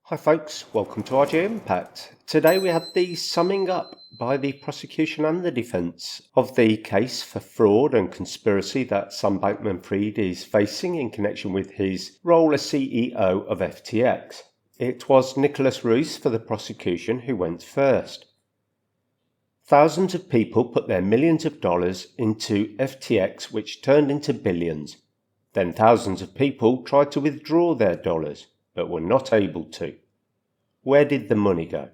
Hi folks, welcome to RJ Impact. Today we had the summing up by the prosecution and the defence of the case for fraud and conspiracy that Sam Bankman-Fried is facing in connection with his role as CEO of FTX. It was Nicholas Ruiz for the prosecution who went first. Thousands of people put their millions of dollars into FTX, which turned into billions. Then thousands of people tried to withdraw their dollars, but were not able to. Where did the money go?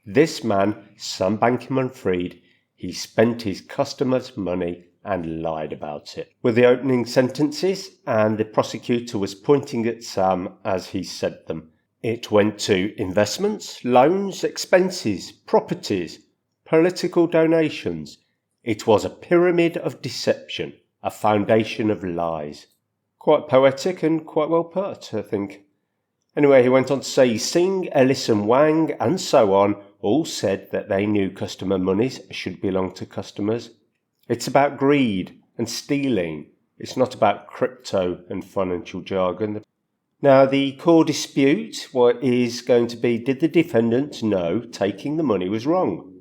This man, Sam Bankman-Fried, he spent his customers' money and lied about it, were the opening sentences, and the prosecutor was pointing at Sam as he said them. It went to investments, loans, expenses, properties, political donations. It was a pyramid of deception, a foundation of lies. Quite poetic and quite well put, I think. Anyway, he went on to say Singh, Ellis and Wang and so on all said that they knew customer monies should belong to customers. It's about greed and stealing. It's not about crypto and financial jargon. Now, the core dispute is going to be, did the defendant know taking the money was wrong?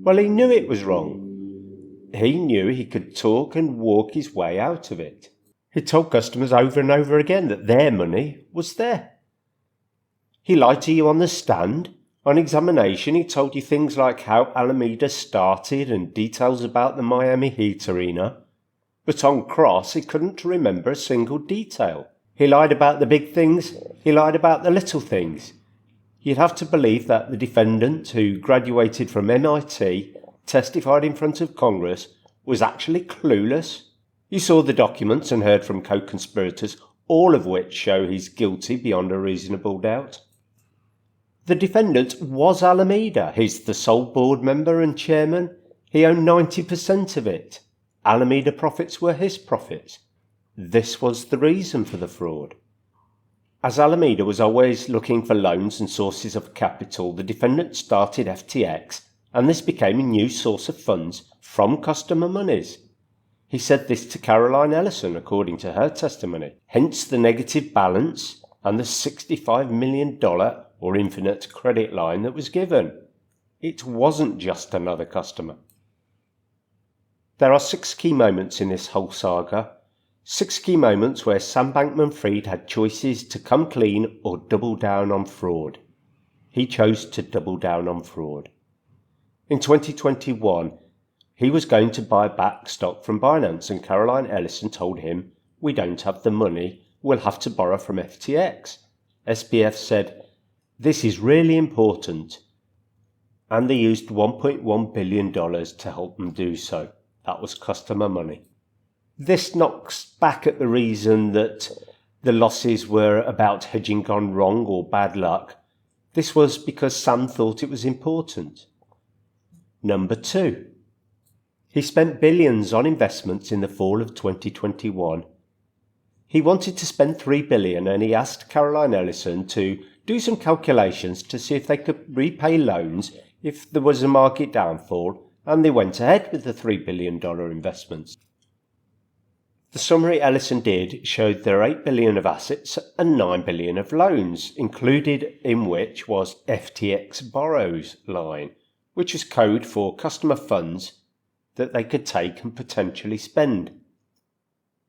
Well, he knew it was wrong. He knew he could talk and walk his way out of it. He told customers over and over again that their money was there. He lied to you on the stand. On examination, he told you things like how Alameda started and details about the Miami Heat arena. But on cross, he couldn't remember a single detail. He lied about the big things. He lied about the little things. You'd have to believe that the defendant, who graduated from MIT, testified in front of Congress, was actually clueless. You saw the documents and heard from co-conspirators, all of which show he's guilty beyond a reasonable doubt. The defendant was Alameda. He's the sole board member and chairman. He owned 90% of it. Alameda profits were his profits. This was the reason for the fraud. As Alameda was always looking for loans and sources of capital, the defendant started FTX, and this became a new source of funds from customer monies. He said this to Caroline Ellison, according to her testimony. Hence the negative balance and the $65 million or infinite credit line that was given. It wasn't just another customer. There are 6 key moments in this whole saga. 6 key moments where Sam Bankman-Fried had choices to come clean or double down on fraud. He chose to double down on fraud. In 2021, he was going to buy back stock from Binance, and Caroline Ellison told him, "We don't have the money, we'll have to borrow from FTX." SBF said, "This is really important." And they used $1.1 billion to help them do so. That was customer money. This knocks back at the reason that the losses were about hedging gone wrong or bad luck. This was because Sam thought it was important. Number 2. He spent billions on investments in the fall of 2021. He wanted to spend $3 billion, and he asked Caroline Ellison to do some calculations to see if they could repay loans if there was a market downfall, and they went ahead with the $3 billion investments. The summary Ellison did showed there are $8 billion of assets and $9 billion of loans, included in which was FTX Borrows line, which is code for customer funds that they could take and potentially spend.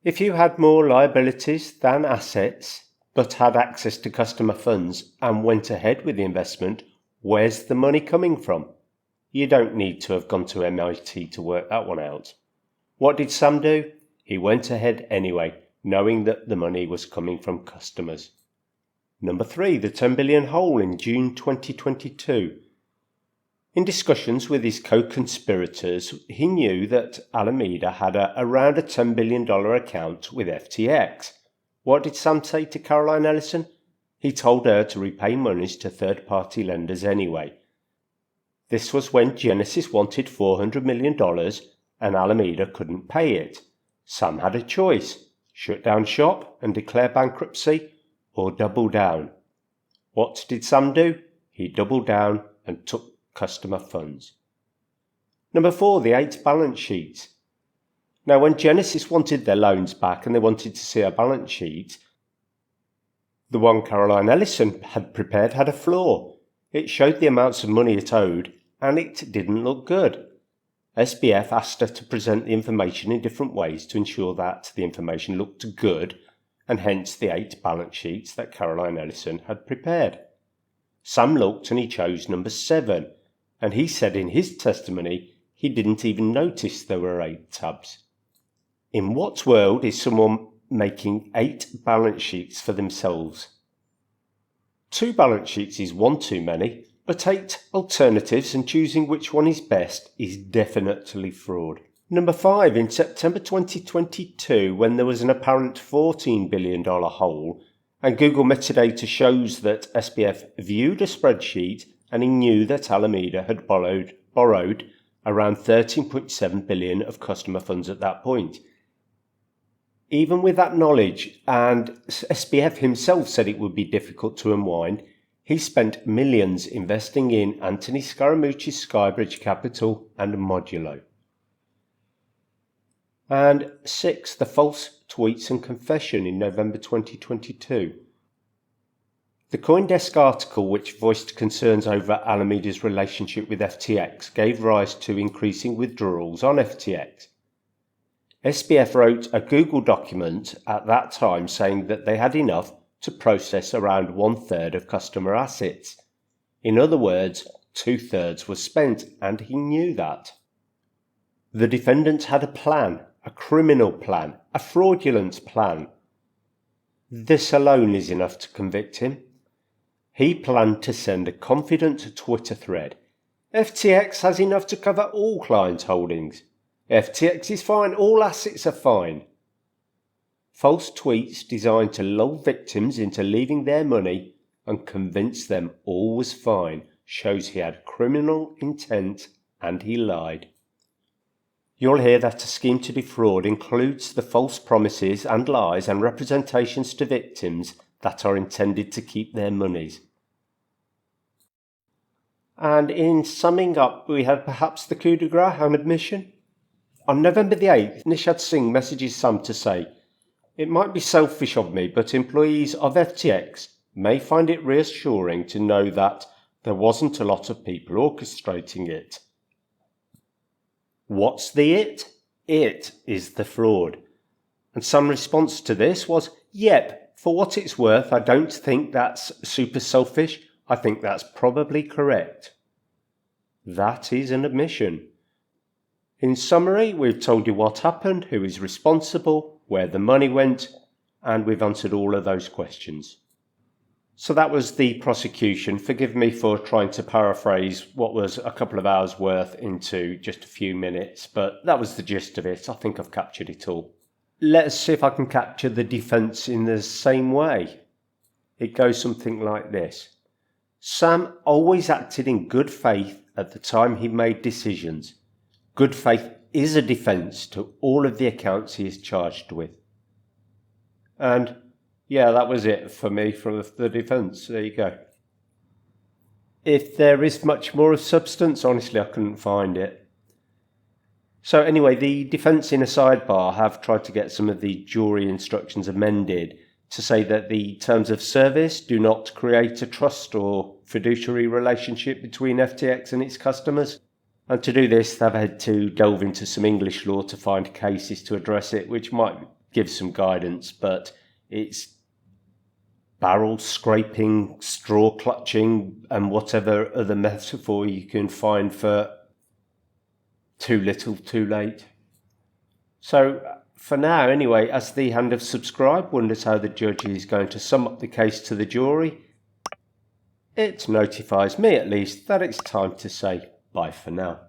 If you had more liabilities than assets, but had access to customer funds and went ahead with the investment, where's the money coming from? You don't need to have gone to MIT to work that one out. What did Sam do? He went ahead anyway, knowing that the money was coming from customers. Number 3, the $10 billion hole in June 2022. In discussions with his co-conspirators, he knew that Alameda had around a $10 billion account with FTX. What did Sam say to Caroline Ellison? He told her to repay monies to third-party lenders anyway. This was when Genesis wanted $400 million and Alameda couldn't pay it. Sam had a choice: shut down shop and declare bankruptcy, or double down. What did Sam do? He doubled down and took customer funds. Number 4, the 8 balance sheets. Now, when Genesis wanted their loans back and they wanted to see a balance sheet, The one Caroline Ellison had prepared had a flaw. It showed the amounts of money it owed, and it didn't look good. SBF asked her to present the information in different ways to ensure that the information looked good, and hence the 8 balance sheets that Caroline Ellison had prepared. Sam looked and he chose number 7, and he said in his testimony he didn't even notice there were 8 tabs. In what world is someone making 8 balance sheets for themselves? 2 balance sheets is one too many, but 8 alternatives and choosing which one is best is definitely fraud. Number 5, in September 2022, when there was an apparent $14 billion hole, and Google metadata shows that SBF viewed a spreadsheet and he knew that Alameda had borrowed around $13.7 billion of customer funds at that point. Even with that knowledge, and SBF himself said it would be difficult to unwind, he spent millions investing in Anthony Scaramucci's Skybridge Capital and Modulo. And 6, the false tweets and confession in November 2022. The CoinDesk article, which voiced concerns over Alameda's relationship with FTX, gave rise to increasing withdrawals on FTX. SBF wrote a Google document at that time saying that they had enough to process around 1/3 of customer assets. In other words, 2/3 was spent, and he knew that. The defendants had a plan, a criminal plan, a fraudulent plan. This alone is enough to convict him. He planned to send a confident Twitter thread. FTX has enough to cover all client holdings. FTX is fine, all assets are fine. False tweets designed to lull victims into leaving their money and convince them all was fine shows he had criminal intent and he lied. You'll hear that a scheme to defraud includes the false promises and lies and representations to victims that are intended to keep their monies. And in summing up, we had perhaps the coup de grace, an admission. On November the 8th, Nishad Singh messages Sam to say, "It might be selfish of me, but employees of FTX may find it reassuring to know that there wasn't a lot of people orchestrating it." What's the it? It is the fraud. And Sam's response to this was, "Yep, for what it's worth, I don't think that's super selfish. I think that's probably correct." That is an admission. In summary, we've told you what happened, who is responsible, where the money went, and we've answered all of those questions. So that was the prosecution. Forgive me for trying to paraphrase what was a couple of hours worth into just a few minutes, but that was the gist of it. I think I've captured it all. Let's see if I can capture the defence in the same way. It goes something like this. Sam always acted in good faith at the time he made decisions. Good faith is a defence to all of the accounts he is charged with. And yeah, that was it for me from the defence. There you go. If there is much more of substance, honestly, I couldn't find it. So anyway, the defence in a sidebar have tried to get some of the jury instructions amended to say that the terms of service do not create a trust or fiduciary relationship between FTX and its customers. And to do this, they've had to delve into some English law to find cases to address it, which might give some guidance, but it's barrel scraping, straw clutching, and whatever other metaphor you can find for too little, too late. So for now, anyway, as the hand of subscribe wonders how the judge is going to sum up the case to the jury, it notifies me at least that it's time to say bye for now.